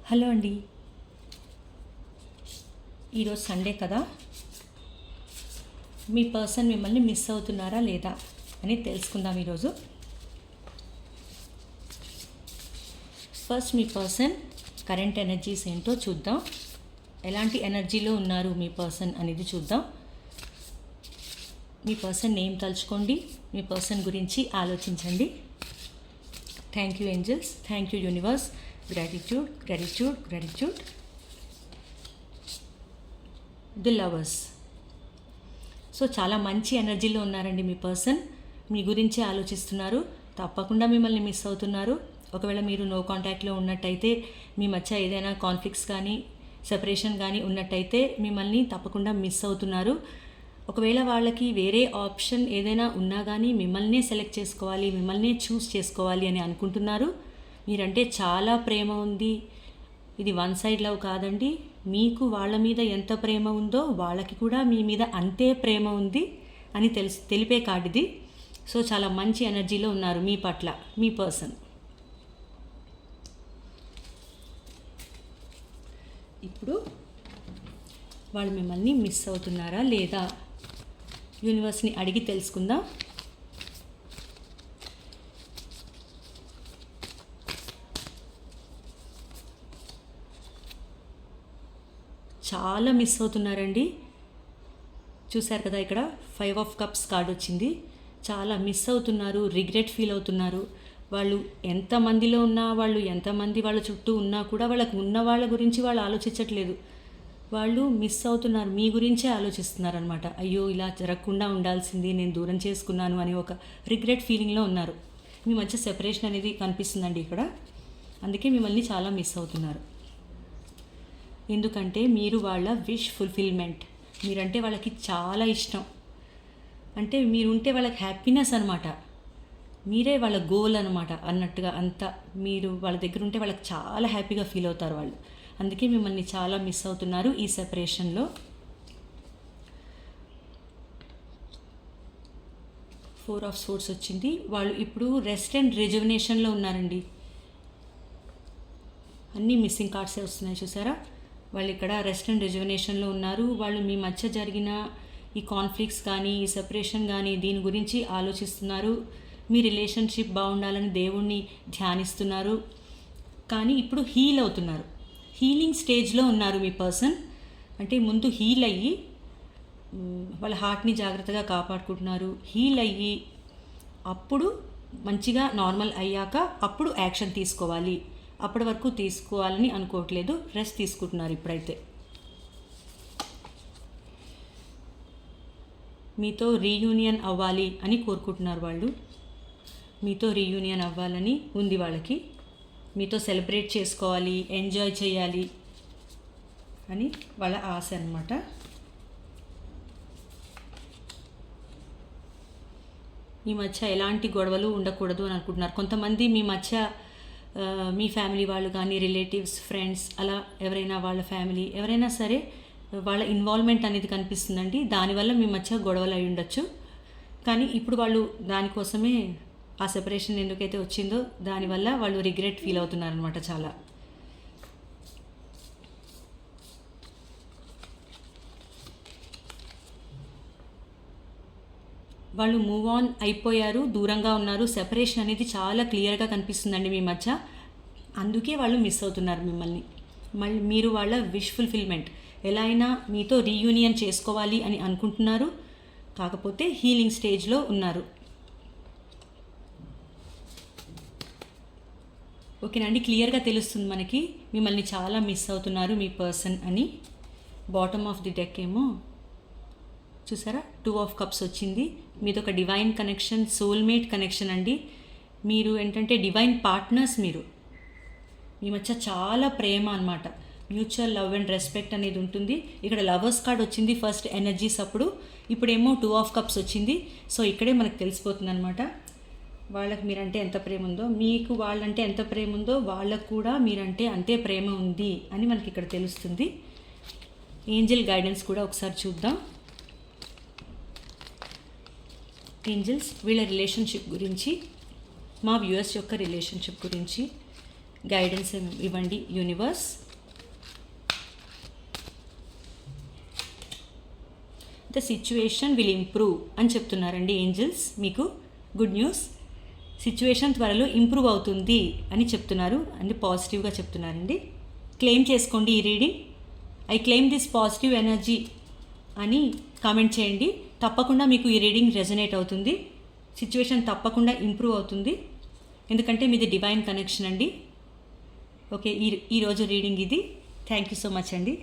Hello అండి. ఈరోజు Sunday కదా, మీ పర్సన్ మిమ్మల్ని మిస్ అవుతున్నారా లేదా అని తెలుసుకుందాం ఈరోజు. ఫస్ట్ మీ పర్సన్ కరెంట్ ఎనర్జీస్ ఏంటో చూద్దాం. ఎలాంటి ఎనర్జీలో ఉన్నారు మీ పర్సన్ అనేది చూద్దాం. మీ పర్సన్ నేమ్ తలుచుకోండి, మీ పర్సన్ గురించి ఆలోచించండి. Thank you angels, thank you universe, gratitude gratitude gratitude. The lovers. So చాలా మంచి ఎనర్జీలో ఉన్నారండి మీ పర్సన్. మీ గురించి ఆలోచిస్తున్నారు, తప్పకుండా మిమ్మల్ని మిస్ అవుతున్నారు. ఒకవేళ మీరు నో కాంటాక్ట్లో ఉన్నట్టయితే, మీ మధ్య ఏదైనా కాన్ఫ్లిక్ట్స్ కానీ సెపరేషన్ కానీ ఉన్నట్టయితే మిమ్మల్ని తప్పకుండా మిస్ అవుతున్నారు. ఒకవేళ వాళ్ళకి వేరే ఆప్షన్ ఏదైనా ఉన్నా కానీ మిమ్మల్నే సెలెక్ట్ చేసుకోవాలి, మిమ్మల్నే చూస్ చేసుకోవాలి అని అనుకుంటున్నారు. మీరంటే చాలా ప్రేమ ఉంది. ఇది వన్ సైడ్ లవ్ కాదండి. మీకు వాళ్ళ మీద ఎంత ప్రేమ ఉందో వాళ్ళకి కూడా మీ మీద అంతే ప్రేమ ఉంది అని తెలిపే కార్డు ఇది. సో చాలా మంచి ఎనర్జీలో ఉన్నారు మీ పట్ల మీ పర్సన్. ఇప్పుడు వాళ్ళు మిమ్మల్ని మిస్ అవుతున్నారా లేదా యూనివర్స్ని అడిగి తెలుసుకుందాం. చాలా మిస్ అవుతున్నారండి. చూశారు కదా, ఇక్కడ 5 ఆఫ్ కప్స్ కార్డ్ వచ్చింది. చాలా మిస్ అవుతున్నారు, రిగ్రెట్ ఫీల్ అవుతున్నారు. వాళ్ళు ఎంతమందిలో ఉన్నా, వాళ్ళు ఎంతమంది వాళ్ళ చుట్టూ ఉన్నా కూడా వాళ్ళకు ఉన్న వాళ్ళ గురించి వాళ్ళు ఆలోచించట్లేదు. వాళ్ళు మిస్ అవుతున్నారు, మీ గురించే ఆలోచిస్తున్నారు అనమాట. అయ్యో ఇలా జరగకుండా ఉండాల్సింది, నేను దూరం చేసుకున్నాను అని ఒక రిగ్రెట్ ఫీలింగ్లో ఉన్నారు. మీ మధ్య సెపరేషన్ అనేది కనిపిస్తుందండి ఇక్కడ. అందుకే మిమ్మల్ని చాలా మిస్ అవుతున్నారు. ఎందుకంటే మీరు వాళ్ళ విష్ ఫుల్ఫిల్మెంట్. మీరంటే వాళ్ళకి చాలా ఇష్టం. అంటే మీరుంటే వాళ్ళకి హ్యాపీనెస్ అనమాట. మీరే వాళ్ళ గోల్ అనమాట అన్నట్టుగా. అంతా మీరు వాళ్ళ దగ్గర ఉంటే వాళ్ళకి చాలా హ్యాపీగా ఫీల్ అవుతారు వాళ్ళు. అందుకే మిమ్మల్ని చాలా మిస్ అవుతున్నారు ఈ సెపరేషన్లో. 4 ఆఫ్ సోర్స్ వచ్చింది. వాళ్ళు ఇప్పుడు రెస్ట్ అండ్ రిజువనేషన్లో ఉన్నారండి. అన్నీ మిస్సింగ్ కార్డ్సే వస్తున్నాయి, చూసారా. వాళ్ళు ఇక్కడ రెస్ట్ అండ్ రిజువనేషన్లో ఉన్నారు. వాళ్ళు మీ మధ్య జరిగిన ఈ కాన్ఫ్లిక్ట్స్ కానీ ఈ సెపరేషన్ కానీ దీని గురించి ఆలోచిస్తున్నారు. మీ రిలేషన్షిప్ బాగుండాలని దేవుణ్ణి ధ్యానిస్తున్నారు. కానీ ఇప్పుడు హీల్ అవుతున్నారు, హీలింగ్ స్టేజ్లో ఉన్నారు మీ పర్సన్. అంటే ముందు హీల్ అయ్యి వాళ్ళ హార్ట్ని జాగ్రత్తగా కాపాడుకుంటున్నారు. హీల్ అయ్యి అప్పుడు మంచిగా నార్మల్ అయ్యాక అప్పుడు యాక్షన్ తీసుకోవాలి. అప్పటి వరకు తీసుకోవాలని అనుకోవట్లేదు, రెస్ట్ తీసుకుంటున్నారు ఇప్పుడైతే. మీతో రీయూనియన్ అవ్వాలి అని కోరుకుంటున్నారు వాళ్ళు. మీతో రీయూనియన్ అవ్వాలని ఉంది వాళ్ళకి. మీతో సెలబ్రేట్ చేసుకోవాలి, ఎంజాయ్ చేయాలి అని వాళ్ళ ఆశ అన్నమాట. మీ మధ్య ఎలాంటి గొడవలు ఉండకూడదు అని అనుకుంటున్నారు. కొంతమంది మీ మధ్య మీ ఫ్యామిలీ వాళ్ళు కానీ రిలేటివ్స్ ఫ్రెండ్స్ అలా ఎవరైనా వాళ్ళ ఫ్యామిలీ ఎవరైనా సరే వాళ్ళ ఇన్వాల్వ్మెంట్ అనేది కనిపిస్తుందండి. దానివల్ల మీ మధ్య గొడవలు అయి ఉండొచ్చు. కానీ ఇప్పుడు వాళ్ళు దానికోసమే ఆ సెపరేషన్ ఎందుకైతే వచ్చిందో దానివల్ల వాళ్ళు రిగ్రెట్ ఫీల్ అవుతున్నారనమాట చాలా. వాళ్ళు మూవ్ ఆన్ అయిపోయారు, దూరంగా ఉన్నారు. సెపరేషన్ అనేది చాలా క్లియర్గా కనిపిస్తుందండి మీ మధ్య. అందుకే వాళ్ళు మిస్ అవుతున్నారు మిమ్మల్ని. మళ్ళీ మీరు వాళ్ళ విష్ ఫుల్ఫిల్మెంట్ ఎలా అయినా మీతో రీయూనియన్ చేసుకోవాలి అని అనుకుంటున్నారు. కాకపోతే హీలింగ్ స్టేజ్లో ఉన్నారు. ఓకేనండి, క్లియర్గా తెలుస్తుంది మనకి మిమ్మల్ని చాలా మిస్ అవుతున్నారు మీ పర్సన్ అని. బాటమ్ ఆఫ్ ది డెక్ ఏమో చూసారా, 2 ఆఫ్ కప్స్ వచ్చింది. మీది ఒక డివైన్ కనెక్షన్, సోల్మేట్ కనెక్షన్ అండి. మీరు ఏంటంటే డివైన్ పార్ట్నర్స్. మీరు మీ మధ్య చాలా ప్రేమ అనమాట. మ్యూచువల్ లవ్ అండ్ రెస్పెక్ట్ అనేది ఉంటుంది. ఇక్కడ లవర్స్ కార్డ్ వచ్చింది ఫస్ట్ ఎనర్జీస్ అప్పుడు. ఇప్పుడేమో 2 ఆఫ్ కప్స్ వచ్చింది. సో ఇక్కడే మనకు తెలిసిపోతుంది అనమాట వాళ్ళకి మీరంటే ఎంత ప్రేమ ఉందో, మీకు వాళ్ళంటే ఎంత ప్రేమ ఉందో వాళ్ళకు కూడా మీరంటే అంతే ప్రేమ ఉంది అని మనకి ఇక్కడ తెలుస్తుంది. ఏంజెల్ గైడెన్స్ కూడా ఒకసారి చూద్దాం. ఏంజల్స్ వీళ్ళ రిలేషన్షిప్ గురించి, మా వ్యూయర్స్ యొక్క రిలేషన్షిప్ గురించి గైడెన్స్ ఇవ్వండి universe. The situation will improve అని చెప్తున్నారండి ఏంజల్స్. మీకు గుడ్ న్యూస్, సిచ్యువేషన్ త్వరలో ఇంప్రూవ్ అవుతుంది అని చెప్తున్నారు, అని పాజిటివ్గా చెప్తున్నారండి. క్లెయిమ్ చేసుకోండి ఈ reading. I claim this positive energy అని కామెంట్ చేయండి. తప్పకుండా మీకు ఈ రీడింగ్ రెజనేట్ అవుతుంది. సిచ్యువేషన్ తప్పకుండా ఇంప్రూవ్ అవుతుంది, ఎందుకంటే మీది డివైన్ కనెక్షన్ అండి. ఓకే, ఈరోజు రీడింగ్ ఇది. థ్యాంక్ యూ సో మచ్ అండి.